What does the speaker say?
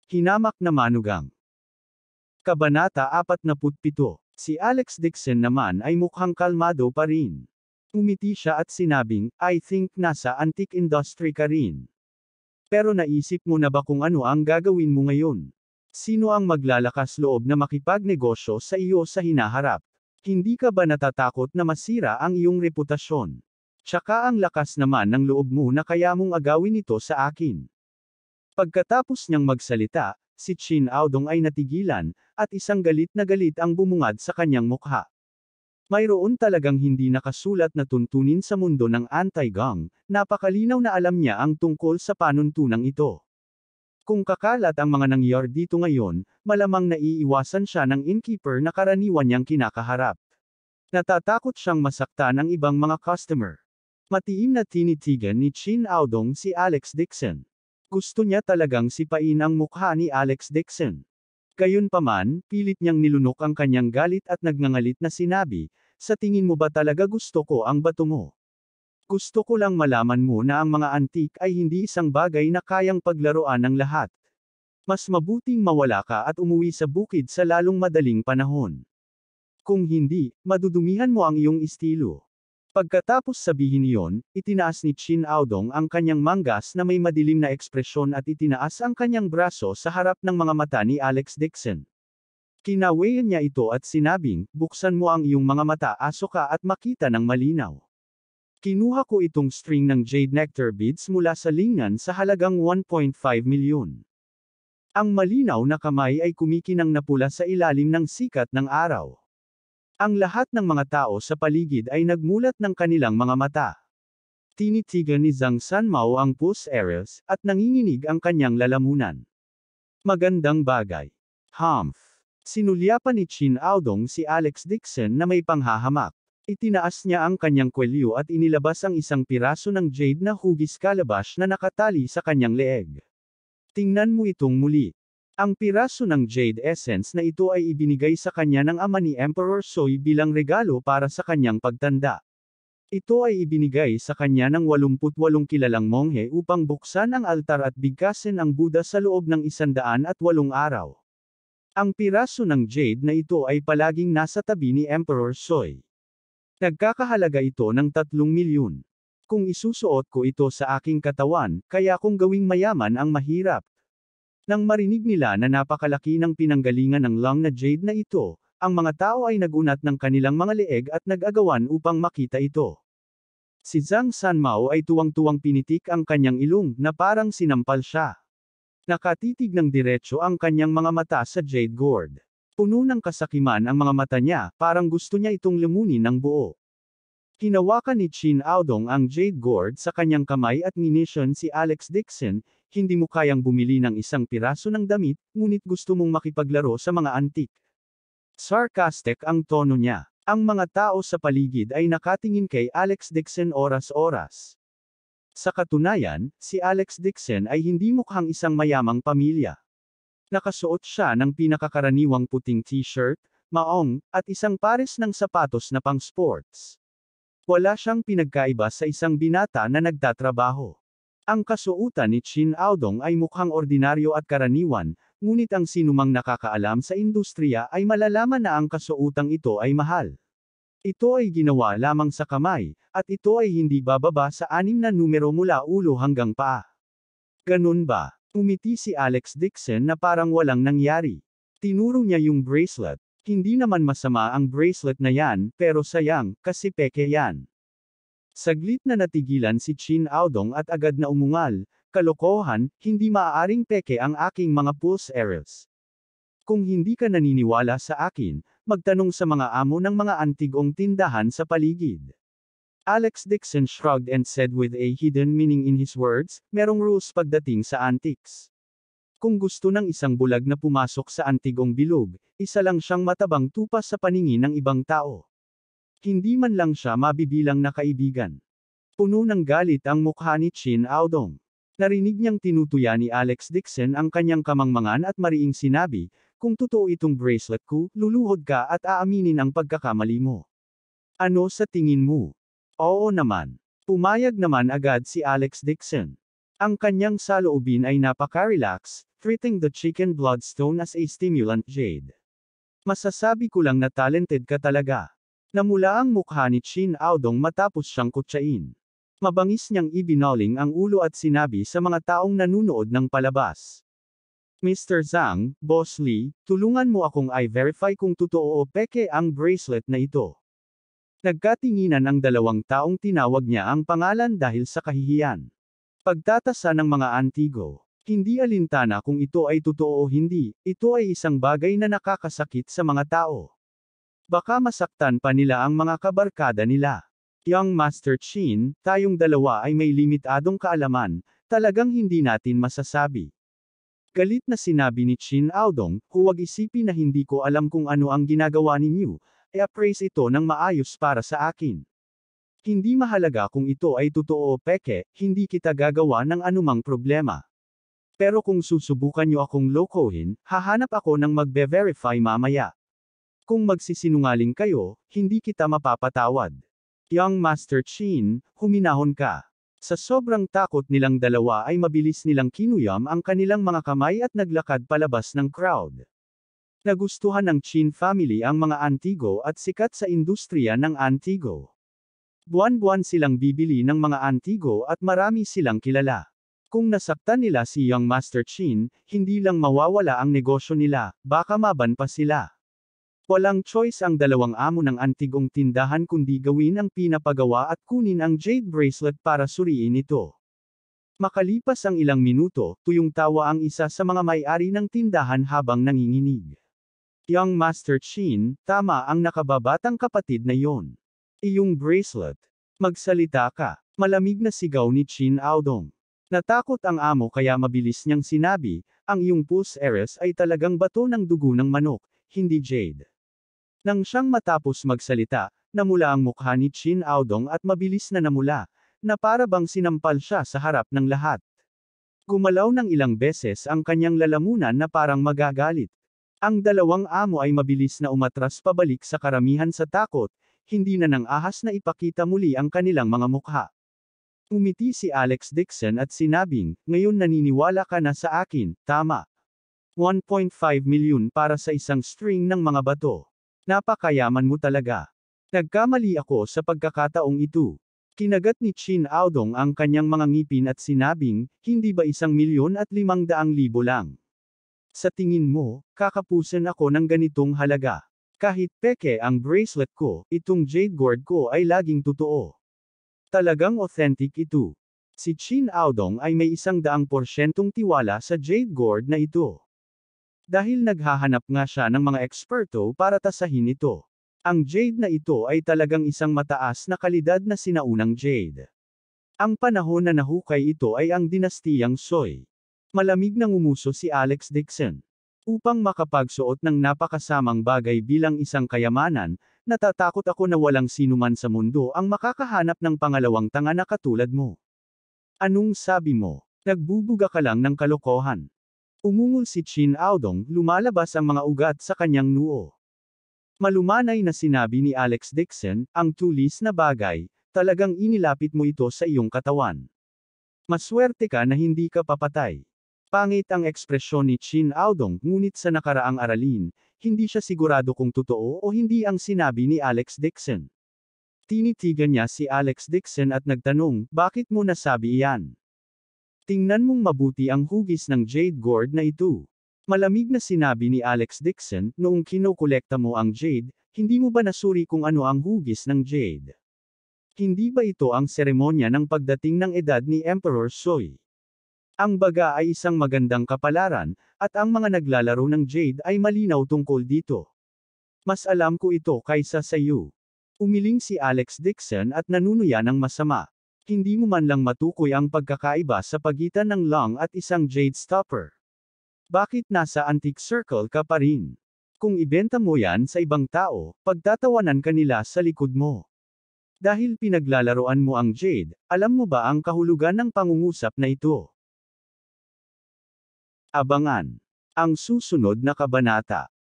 Hinamak na manugang. Kabanata 47. Si Alex Dixon naman ay mukhang kalmado pa rin. Umiti siya at sinabing, I think nasa antique industry ka rin. Pero naisip mo na ba kung ano ang gagawin mo ngayon? Sino ang maglalakas loob na makipagnegosyo sa iyo sa hinaharap? Hindi ka ba natatakot na masira ang iyong reputasyon? Tsaka ang lakas naman ng loob mo na kaya mong agawin ito sa akin. Pagkatapos niyang magsalita, si Chin Aodong ay natigilan, at isang galit na galit ang bumungad sa kanyang mukha. Mayroon talagang hindi nakasulat na tuntunin sa mundo ng anti-gang, napakalinaw na alam niya ang tungkol sa panuntunang ito. Kung kakalat ang mga nangyari dito ngayon, malamang naiiwasan siya ng innkeeper na karaniwan niyang kinakaharap. Natatakot siyang masaktan ng ibang mga customer. Matiim na tinitigan ni Chin Aodong si Alex Dixon. Gusto niya talagang sipain ang mukha ni Alex Dixon. Gayunpaman, pilit niyang nilunok ang kanyang galit at nagngangalit na sinabi, sa tingin mo ba talaga gusto ko ang bato mo? Gusto ko lang malaman mo na ang mga antik ay hindi isang bagay na kayang paglaruan ng lahat. Mas mabuting mawala ka at umuwi sa bukid sa lalong madaling panahon. Kung hindi, madudumihan mo ang iyong estilo. Pagkatapos sabihin iyon, itinaas ni Chin Aodong ang kanyang manggas na may madilim na ekspresyon at itinaas ang kanyang braso sa harap ng mga mata ni Alex Dixon. Kinawayan niya ito at sinabing, buksan mo ang iyong mga mata aso ka at makita ng malinaw. Kinuha ko itong string ng jade nectar beads mula sa lingnan sa halagang 1.5 milyon. Ang malinaw na kamay ay kumikinang na pula sa ilalim ng sikat ng araw. Ang lahat ng mga tao sa paligid ay nagmulat ng kanilang mga mata. Tinitigan ni Zhang Sanmao ang pulse areas, at nanginginig ang kanyang lalamunan. Magandang bagay. Humph. Sinulyapan ni Chin Aodong si Alex Dixon na may panghahamak. Itinaas niya ang kanyang kwelyo at inilabas ang isang piraso ng jade na hugis calabash na nakatali sa kanyang leeg. Tingnan mo itong muli. Ang piraso ng jade essence na ito ay ibinigay sa kanya ng ama ni Emperor Sui bilang regalo para sa kanyang pagtanda. Ito ay ibinigay sa kanya ng 88 kilalang monghe upang buksan ang altar at bigkasin ang Buddha sa loob ng 108 araw. Ang piraso ng jade na ito ay palaging nasa tabi ni Emperor Sui. Nagkakahalaga ito ng 3 milyon. Kung isusuot ko ito sa aking katawan, kaya kong gawing mayaman ang mahirap. Nang marinig nila na napakalaki ng pinanggalingan ng long na jade na ito, ang mga tao ay nagunat ng kanilang mga leeg at nag-agawan upang makita ito. Si Zhang Sanmao ay tuwang-tuwang pinitik ang kanyang ilong na parang sinampal siya. Nakatitig ng diretso ang kanyang mga mata sa jade gourd. Puno ng kasakiman ang mga mata niya, parang gusto niya itong lamunin ng buo. Hinawakan ni Chin Aodong ang jade gourd sa kanyang kamay at minisyon si Alex Dixon, hindi mo kayang bumili ng isang piraso ng damit, ngunit gusto mong makipaglaro sa mga antik. Sarcastic ang tono niya. Ang mga tao sa paligid ay nakatingin kay Alex Dixon oras-oras. Sa katunayan, si Alex Dixon ay hindi mukhang isang mayamang pamilya. Nakasuot siya ng pinakakaraniwang puting t-shirt, maong, at isang pares ng sapatos na pang-sports. Wala siyang pinagkaiba sa isang binata na nagtatrabaho. Ang kasuotan ni Chin Aodong ay mukhang ordinaryo at karaniwan, ngunit ang sinumang nakakaalam sa industriya ay malalaman na ang kasuotang ito ay mahal. Ito ay ginawa lamang sa kamay, at ito ay hindi bababa sa 6 na numero mula ulo hanggang paa. Ganun ba? Umiti si Alex Dixon na parang walang nangyari. Tinuro niya yung bracelet. Hindi naman masama ang bracelet na yan, pero sayang, kasi peke yan. Saglit na natigilan si Chin Aodong at agad na umungal, kalokohan, hindi maaaring peke ang aking mga pulse areas. Kung hindi ka naniniwala sa akin, magtanong sa mga amo ng mga antigong tindahan sa paligid. Alex Dixon shrugged and said with a hidden meaning in his words, merong rules pagdating sa antiques. Kung gusto ng isang bulag na pumasok sa antigong bilog, isa lang siyang matabang tupa sa paningin ng ibang tao. Hindi man lang siya mabibilang na kaibigan. Puno ng galit ang mukha ni Chin Aodong. Narinig niyang tinutuya ni Alex Dixon ang kanyang kamangmangan at mariing sinabi, kung totoo itong bracelet ko, luluhod ka at aaminin ang pagkakamali mo. Ano sa tingin mo? Oo naman. Pumayag naman agad si Alex Dixon. Ang kanyang saloobin ay napaka-relax, treating the chicken bloodstone as a stimulant jade. Masasabi ko lang na talented ka talaga. Namula ang mukha ni Chin Aodong matapos siyang kutsain. Mabangis niyang ibinoling ang ulo at sinabi sa mga taong nanunood ng palabas. Mr. Zhang, Boss Lee, tulungan mo akong i-verify kung totoo o peke ang bracelet na ito. Nagkatinginan ang dalawang taong tinawag niya ang pangalan dahil sa kahihiyan. Pagtatasa ng mga antigo. Hindi alintana kung ito ay totoo o hindi, ito ay isang bagay na nakakasakit sa mga tao. Baka masaktan pa nila ang mga kabarkada nila. Young Master Chin, tayong dalawa ay may limitadong kaalaman, talagang hindi natin masasabi. Galit na sinabi ni Chin Aodong, huwag isipin na hindi ko alam kung ano ang ginagawa ninyo, i-appraise ito ng maayos para sa akin. Hindi mahalaga kung ito ay totoo o peke, hindi kita gagawa ng anumang problema. Pero kung susubukan nyo akong lokohin, hahanap ako ng magbe-verify mamaya. Kung magsisinungaling kayo, hindi kita mapapatawad. Young Master Chin, huminahon ka. Sa sobrang takot nilang dalawa ay mabilis nilang kinuyam ang kanilang mga kamay at naglakad palabas ng crowd. Nagustuhan ng Chin family ang mga antigo at sikat sa industriya ng antigo. Buwan-buwan silang bibili ng mga antigo at marami silang kilala. Kung nasaktan nila si Young Master Chin, hindi lang mawawala ang negosyo nila, baka maban pa sila. Walang choice ang dalawang amo ng antigong tindahan kundi gawin ang pinapagawa at kunin ang jade bracelet para suriin ito. Makalipas ang ilang minuto, tuyong tawa ang isa sa mga may-ari ng tindahan habang nanginginig. Young Master Chin, tama ang nakababatang kapatid na yon. Iyong bracelet. Magsalita ka. Malamig na sigaw ni Chin Aodong. Natakot ang amo kaya mabilis niyang sinabi, ang iyong pulse heiress ay talagang bato ng dugo ng manok, hindi jade. Nang siyang matapos magsalita, namula ang mukha ni Chin Aodong at mabilis na namula, na para bang sinampal siya sa harap ng lahat. Gumalaw ng ilang beses ang kanyang lalamunan na parang magagalit. Ang dalawang amo ay mabilis na umatras pabalik sa karamihan sa takot, hindi na nang ahas na ipakita muli ang kanilang mga mukha. Umiti si Alex Dixon at sinabing, ngayon naniniwala ka na sa akin, tama. 1.5 milyon para sa isang string ng mga bato. Napakayaman mo talaga. Nagkamali ako sa pagkakataong ito. Kinagat ni Chin Aodong ang kanyang mga ngipin at sinabing, hindi ba 1,500,000 lang? Sa tingin mo, kakapusan ako ng ganitong halaga. Kahit peke ang bracelet ko, itong jade gourd ko ay laging totoo. Talagang authentic ito. Si Chin Aodong ay may 100% tiwala sa jade gourd na ito. Dahil naghahanap nga siya ng mga eksperto para tasahin ito. Ang jade na ito ay talagang isang mataas na kalidad na sinaunang jade. Ang panahon na nahukay ito ay ang dinastiyang Soi. Malamig nang umuso si Alex Dixon. Upang makapagsuot ng napakasamang bagay bilang isang kayamanan, natatakot ako na walang sinuman sa mundo ang makakahanap ng pangalawang tanga na katulad mo. Anong sabi mo? Nagbubuga ka lang ng kalokohan. Umungol si Chin Aodong, lumalabas ang mga ugat sa kanyang noo. Malumanay na sinabi ni Alex Dixon, ang tulis na bagay, talagang inilapit mo ito sa iyong katawan. Maswerte ka na hindi ka papatay. Pangit ang ekspresyon ni Chin Aodong, ngunit sa nakaraang aralin, hindi siya sigurado kung totoo o hindi ang sinabi ni Alex Dixon. Tinitigan niya si Alex Dixon at nagtanong, bakit mo nasabi iyan? Tingnan mong mabuti ang hugis ng jade gourd na ito. Malamig na sinabi ni Alex Dixon, noong kinokolekta mo ang jade, hindi mo ba nasuri kung ano ang hugis ng jade? Hindi ba ito ang seremonya ng pagdating ng edad ni Emperor Soi? Ang baga ay isang magandang kapalaran, at ang mga naglalaro ng jade ay malinaw tungkol dito. Mas alam ko ito kaysa sa iyo. Umiling si Alex Dixon at nanunuya ng masama. Hindi mo man lang matukoy ang pagkakaiba sa pagitan ng long at isang jade stopper. Bakit nasa antique circle ka pa rin? Kung ibenta mo yan sa ibang tao, pagtatawanan ka nila sa likod mo. Dahil pinaglalaroan mo ang jade, alam mo ba ang kahulugan ng pangungusap na ito? Abangan ang susunod na kabanata.